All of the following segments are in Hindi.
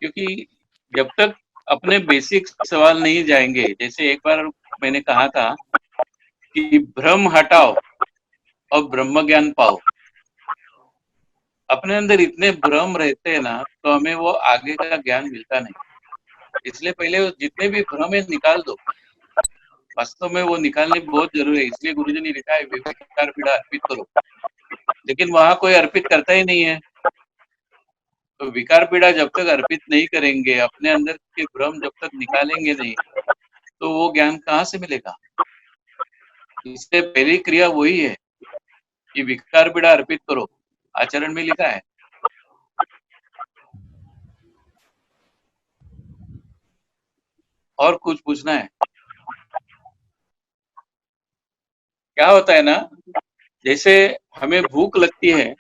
क्योंकि जब तक अपने बेसिक सवाल नहीं जाएंगे, जैसे एक बार मैंने कहा था कि भ्रम हटाओ और ब्रह्म ज्ञान पाओ। अपने अंदर इतने भ्रम रहते हैं ना, तो हमें वो आगे का ज्ञान मिलता नहीं। इसलिए पहले जितने भी भ्रम है निकाल दो। वास्तव में वो निकालने बहुत जरूरी है। इसलिए गुरुजी ने लिखा है विकार पीड़ा अर्पित करो, लेकिन वहां कोई अर्पित करता ही नहीं है। तो विकार पीड़ा जब तक अर्पित नहीं करेंगे, अपने अंदर के भ्रम जब तक निकालेंगे नहीं, तो वो ज्ञान कहाँ से मिलेगा। इससे पहली क्रिया वही है कि विकार पीड़ा अर्पित करो। आचरण में लिखा है। और कुछ पूछना है? क्या होता है ना, जैसे हमें भूख लगती है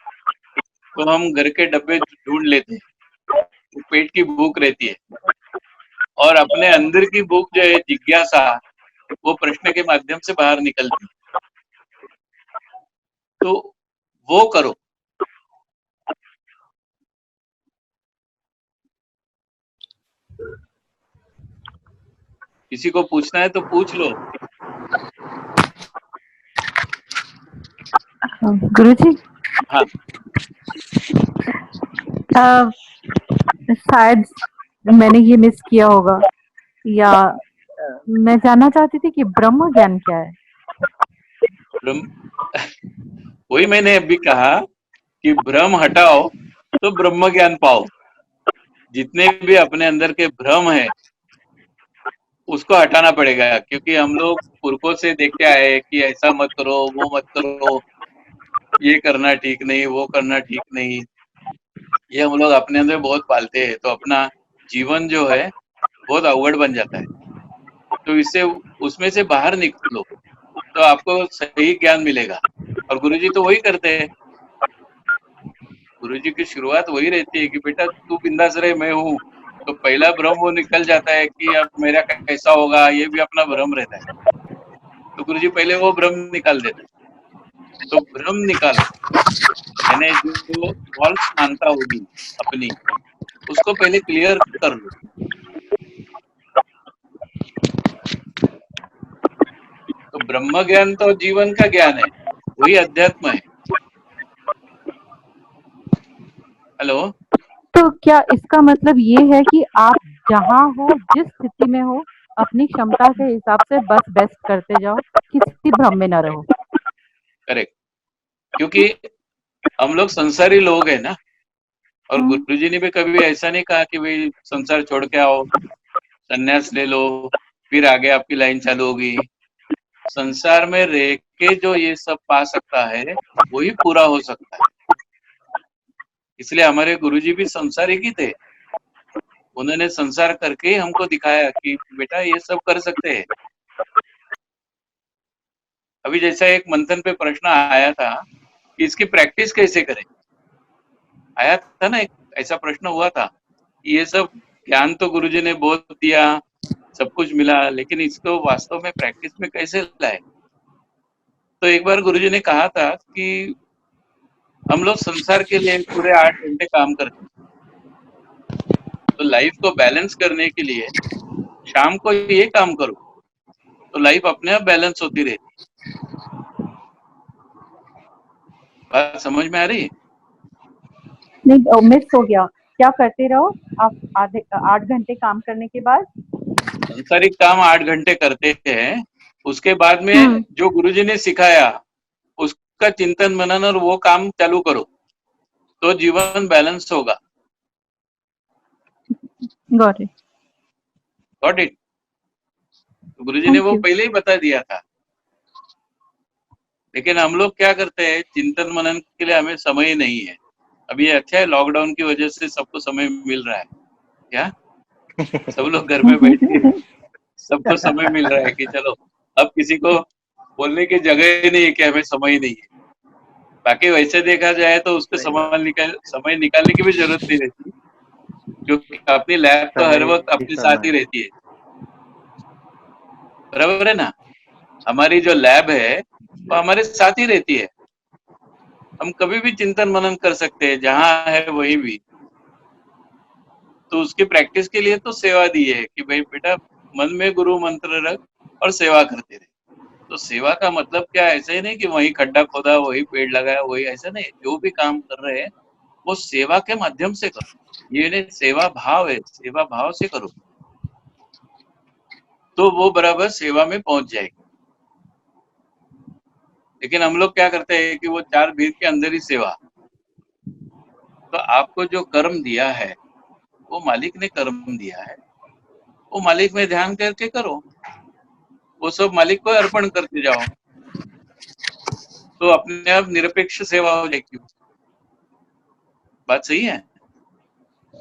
तो हम घर के डब्बे ढूंढ लेते हैं, तो पेट की भूख रहती है। और अपने अंदर की भूख जो है, जिज्ञासा, वो प्रश्न के माध्यम से बाहर निकलती है। तो वो करो। किसी को पूछना है तो पूछ लो। गुरुजी, हाँ, शायद मैंने ये मिस किया होगा, या मैं जानना चाहती थी कि ब्रह्म ज्ञान क्या है। वही मैंने अभी कहा कि भ्रम हटाओ तो ब्रह्म ज्ञान पाओ। जितने भी अपने अंदर के भ्रम है उसको हटाना पड़ेगा, क्योंकि हम लोग पुरखों से देख के आए कि ऐसा मत करो, वो मत करो, ये करना ठीक नहीं, वो करना ठीक नहीं। ये हम लोग अपने अंदर बहुत पालते हैं, तो अपना जीवन जो है बहुत अवगढ़ बन जाता है। तो इससे उसमें से बाहर निकलो तो आपको सही ज्ञान मिलेगा। और गुरुजी तो वही करते हैं। गुरुजी की शुरुआत वही रहती है कि बेटा तू बिंदास रहे, मैं हूँ। तो पहला भ्रम वो निकल जाता है कि अब मेरा कैसा होगा, ये भी अपना भ्रम रहता है। तो गुरुजी पहले वो भ्रम निकाल देते हैं। तो भ्रम निकालो, यानी जो फॉल्स मानता होगी अपनी, उसको पहले क्लियर कर लो। तो ब्रह्म ज्ञान तो जीवन का ज्ञान है, वही अध्यात्म है। हेलो। तो क्या इसका मतलब ये है कि आप जहाँ हो, जिस स्थिति में हो, अपनी क्षमता के हिसाब से बस बेस्ट करते जाओ, किसी भ्रम में न रहो। करेक्ट। क्योंकि हम लोग संसारी लोग हैं ना। और हम्म, गुरुजी ने भी कभी ऐसा नहीं कहा कि भाई संसार छोड़ के आओ, संन्यास ले लो, फिर आगे आपकी लाइन चालू होगी। संसार में रह के जो ये सब पा सकता है वही पूरा हो सकता है। इसलिए हमारे गुरुजी भी संसारिक ही थे। उन्होंने संसार करके ही हमको दिखाया कि बेटा ये सब कर सकते हैं। अभी जैसा एक मंथन पे प्रश्न आया था कि इसकी प्रैक्टिस कैसे करें, आया था ना, एक ऐसा प्रश्न हुआ था। ये सब ज्ञान तो गुरुजी ने बहुत दिया, सब कुछ मिला, लेकिन इसको वास्तव में प्रैक्टिस में कैसे लाए। तो एक बार गुरुजी ने कहा था कि हम लोग संसार के लिए पूरे 8 घंटे काम करते हैं, तो लाइफ को बैलेंस करने के लिए शाम को ये काम करो, तो लाइफ अपने आप बैलेंस होती रहती। बात समझ में आ रही है? नहीं, मिस हो गया। क्या करते रहो आप? आधे 8 घंटे काम करने के बाद? सांसारिक काम 8 घंटे करते हैं, उसके बाद में हम्म, जो गुरुजी ने सिखाया उसका चिंतन मनन और वो काम चालू करो, तो जीवन बैलेंस होगा। Got it. Got it? Guruji ने थैंक वो यू। पहले ही बता दिया था। लेकिन हम लोग क्या करते हैं, चिंतन मनन के लिए हमें समय ही नहीं है। अभी ये अच्छा है, लॉकडाउन की वजह से सबको समय मिल रहा है। क्या सब लोग घर में बैठ के सबको समय मिल रहा है कि चलो अब किसी को बोलने की जगह ही नहीं है कि हमें समय ही नहीं है। बाकी वैसे देखा जाए तो उसको सही बात। समय निकालने की भी जरूरत नहीं रहती, क्योंकि अपनी लैब तो हर समय वक्त ही अपने साथ ही समय है। रहती है। बराबर है ना? हमारी जो लैब है वो हमारे साथ ही रहती है। हम कभी भी चिंतन मनन कर सकते हैं, जहाँ है वहीं भी। तो उसकी प्रैक्टिस के लिए तो सेवा दी है कि भाई बेटा मन में गुरु मंत्र रख और सेवा करते रहे। तो सेवा का मतलब क्या है, ऐसा ही नहीं कि वही खड्डा खोदा, वही पेड़ लगाया, वही, ऐसा नहीं। जो भी काम कर रहे हैं वो सेवा के माध्यम से करो। ये नहीं, सेवा भाव है, सेवा भाव से करो तो वो बराबर सेवा में पहुंच जाएगी। लेकिन हम लोग क्या करते हैं कि वो चार भीड़ के अंदर ही सेवा। तो आपको जो कर्म दिया है वो मालिक ने कर्म दिया है, वो मालिक में ध्यान करके करो, वो सब मालिक को अर्पण करते जाओ, तो अपने आप निरपेक्ष सेवा हो जाएगी। बात सही है?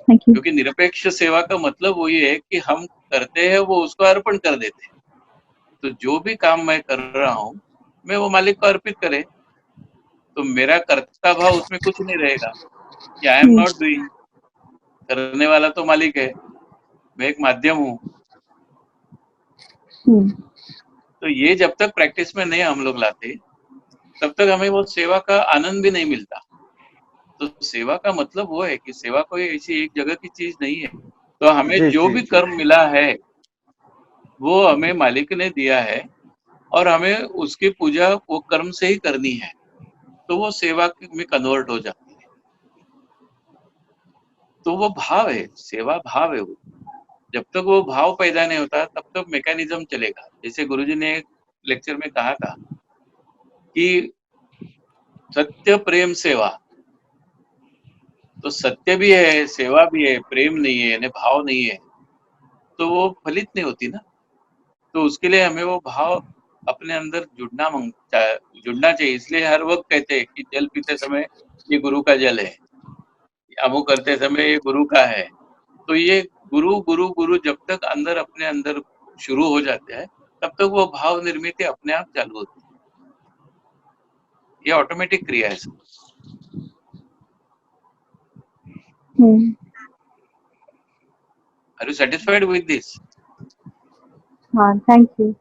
Thank you. क्योंकि निरपेक्ष सेवा का मतलब वही है कि हम करते हैं वो उसको अर्पण कर देते हैं। तो जो भी काम मैं कर रहा हूँ मैं वो मालिक को अर्पित करे, तो मेरा कर्ता भाव उसमें कुछ नहीं रहेगा कि आई एम नॉट डूइंग। करने वाला तो मालिक है, मैं एक माध्यम हूँ। तो ये जब तक प्रैक्टिस में नहीं हम लोग लाते तब तक हमें वो सेवा का आनंद भी नहीं मिलता। तो सेवा का मतलब वो है कि सेवा कोई ऐसी एक जगह की चीज नहीं है। तो हमें जी जो जी भी जी कर्म मिला है वो हमें मालिक ने दिया है और हमें उसकी पूजा वो कर्म से ही करनी है, तो वो सेवा में कन्वर्ट हो जाती है। तो वो भाव है, सेवा भाव है वो। जब तक वो भाव पैदा नहीं होता तब तक मैकेनिज्म चलेगा। जैसे गुरुजी ने एक लेक्चर में कहा था कि सत्य प्रेम सेवा, तो सत्य भी है, सेवा भी है, प्रेम नहीं है यानी भाव नहीं है, तो वो फलित नहीं होती ना। तो उसके लिए हमें वो भाव अपने अंदर जुड़ना चाहिए। इसलिए हर वक्त कहते हैं कि जल पीते समय ये गुरु का जल है, अमुक करते समय ये गुरु का है। तो ये गुरु गुरु गुरु जब तक अंदर अपने अंदर शुरू हो जाते हैं तब तक वो भाव निर्मित अपने आप चालू होती है। ये ऑटोमेटिक क्रिया है। Are you satisfied with this? हाँ, थैंक यू।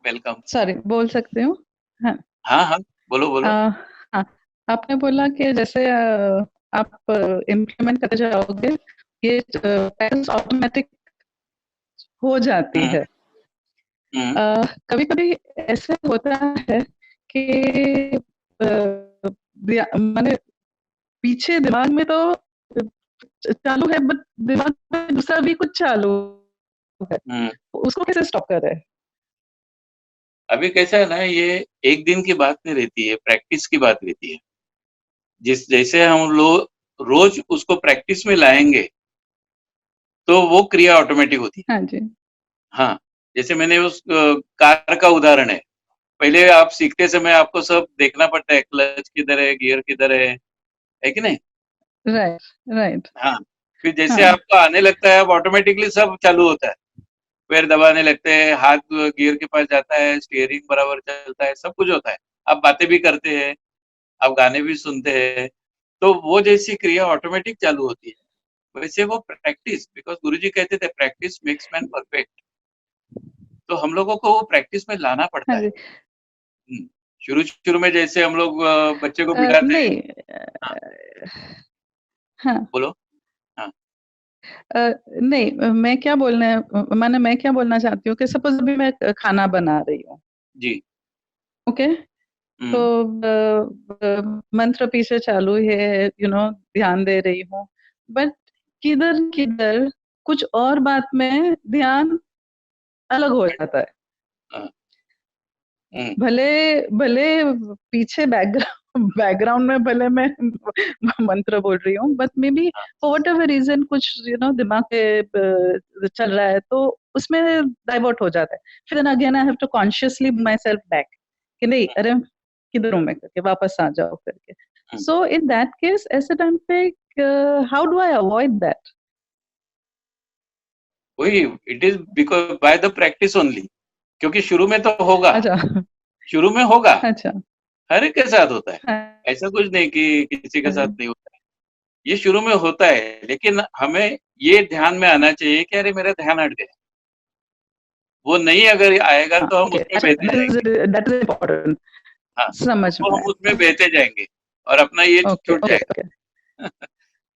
वेलकम। सॉरी, बोल सकते हो? हाँ हाँ हाँ, बोलो बोलो। हाँ, आपने बोला कि जैसे आप इम्प्लीमेंट करते जाओगे ये पैटर्न्स ऑटोमेटिक हो जाती है। कभी कभी ऐसे होता है कि माने पीछे दिमाग में तो चालू है बट दिमाग में दूसरा भी कुछ चालू है, उसको कैसे स्टॉप कर रहे हैं? अभी कैसा है ना, ये एक दिन की बात नहीं रहती है, प्रैक्टिस की बात रहती है। जैसे हम लोग रोज उसको प्रैक्टिस में लाएंगे तो वो क्रिया ऑटोमेटिक होती है। हाँ जी। हाँ, जैसे मैंने उस कार का उदाहरण है। पहले आप सीखते समय आपको सब देखना पड़ता है, क्लच किधर है, गियर किधर है कि नहीं? Right right. हाँ, फिर जैसे हाँ आपको आने लगता है अब ऑटोमेटिकली सब चालू होता है। पैर दबाने लगते हैं, हाथ गियर के पास जाता है, स्टीयरिंग बराबर चलता है, सब कुछ होता है। आप बातें भी करते हैं, आप गाने भी सुनते हैं, तो वो जैसी क्रिया ऑटोमेटिक चालू होती है। वैसे वो प्रैक्टिस, बिकॉज गुरुजी कहते थे प्रैक्टिस मेक्स मैन परफेक्ट। तो हम लोगों को वो प्रैक्टिस में लाना पड़ता हाँ है। जी। शुरू शुरू में जैसे हम लोग बच्चे को बिठाते हैं। नहीं। हाँ, हाँ बोलो। हाँ नहीं, मैं क्या बोलना चाहती हूँ कि सपोज अभी मैं खाना बना रही हूँ, जी। ओके, तो मंत्र पीछे चालू है, ध्यान दे रही हूँ, बट किधर किधर कुछ और बात में ध्यान अलग हो जाता है। हाँ, भले भले पीछे बैकग्राउंड में भले मैं मंत्र बोल रही हूँ, but may be for whatever reason कुछ दिमाग पे चल रहा है तो उसमें डाइवर्ट हो जाता है। फिर again I have to consciously myself back कि नहीं, अरे किधर हूँ मैं करके वापस आ जाओ करके। सो इन दैट केस ऐसे टाइम पे how do I avoid that? वही, it is because by the practice only. क्योंकि शुरू में तो होगा, अच्छा शुरू में होगा, अच्छा। हर एक के साथ होता है। हाँ ऐसा कुछ नहीं कि किसी के साथ जी। नहीं होता है, ये शुरू में होता है। लेकिन हमें ये ध्यान में आना चाहिए कि अरे मेरा ध्यान हट गया। वो नहीं अगर आएगा हाँ तो हम ओके, उसमें बहते जाएंगे। That is important. हाँ, समझ तो में हम आया। उसमें बहते जाएंगे और अपना ये ओके छूट ओके जाएगा। ओके।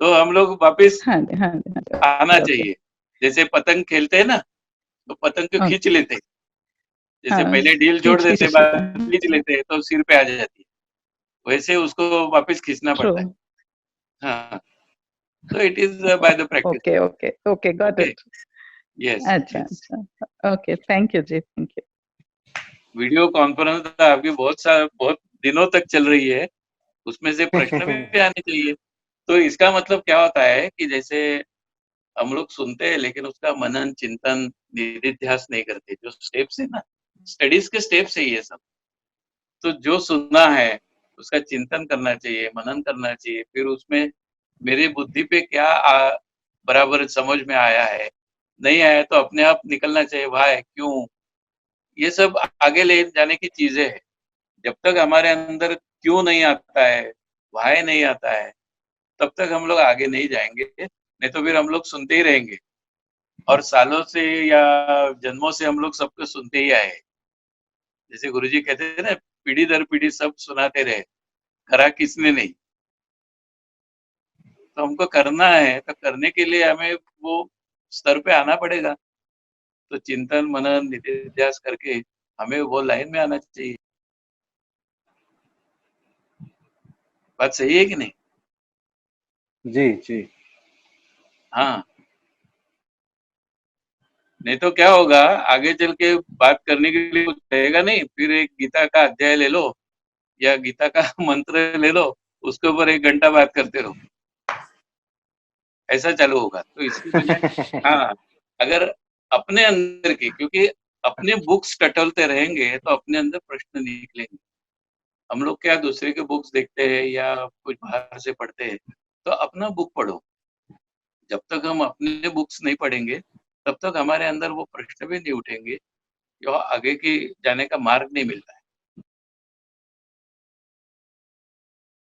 तो हम लोग वापस हाँ जी, हाँ जी, हाँ जी, आना ओके, चाहिए। जैसे पतंग खेलते हैं ना, तो पतंग को खींच ओके, लेते हैं, जैसे हाँ, पहले ढील छोड़ खींच देते खींच लेते बाद हैं, खींच लेते हैं तो सिर पे आ जाती है, वैसे उसको वापस खींचना ट्रू, पड़ता है। हाँ, तो it is by the practice. Okay, okay, okay, got okay, it. Yes अच्छा, यस। अच्छा, ओके, थैंक यू जी, थैंक यू। वीडियो कॉन्फ्रेंस आपकी बहुत दिनों तक चल रही है, उसमें से प्रश्न भी आने चाहिए। तो इसका मतलब क्या होता है कि जैसे हम लोग सुनते हैं लेकिन उसका मनन चिंतन निधिध्यास नहीं करते। जो स्टेप्स है ना, स्टडीज के स्टेप्स है ये सब। तो जो सुनना है उसका चिंतन करना चाहिए, मनन करना चाहिए, फिर उसमें मेरी बुद्धि पे क्या बराबर समझ में आया है, नहीं आया तो अपने आप निकलना चाहिए, वाह क्यों, ये सब आगे ले जाने की चीजें हैं। जब तक हमारे अंदर क्यों नहीं आता है, वाह नहीं आता है, तब तक हम लोग आगे नहीं जाएंगे, नहीं तो फिर हम लोग सुनते ही रहेंगे। और सालों से या जन्मों से हम लोग सबको सुनते ही आए हैं। जैसे गुरुजी कहते थे ना, पीढ़ी दर पीढ़ी सब सुनाते रहे, करा किसने नहीं। तो हमको करना है, तो करने के लिए हमें वो स्तर पे आना पड़ेगा। तो चिंतन मनन निधिध्यास करके हमें वो लाइन में आना चाहिए। बात सही है कि नहीं? जी जी। हाँ, नहीं तो क्या होगा, आगे चल के बात करने के लिए कुछ रहेगा नहीं, फिर एक गीता का अध्याय ले लो या गीता का मंत्र ले लो, उसके ऊपर 1 घंटा बात करते रहो, ऐसा चालू होगा। तो इसकी बजाय हाँ, अगर अपने अंदर की, क्योंकि अपने बुक्स टटोलते रहेंगे तो अपने अंदर प्रश्न निकलेंगे। हम लोग क्या दूसरे के बुक्स देखते हैं या कुछ बाहर से पढ़ते हैं, तो अपना बुक पढ़ो। जब तक हम अपने बुक्स नहीं पढ़ेंगे तब तक हमारे अंदर वो प्रश्न भी नहीं उठेंगे, जो आगे की जाने का मार्ग नहीं मिलता है।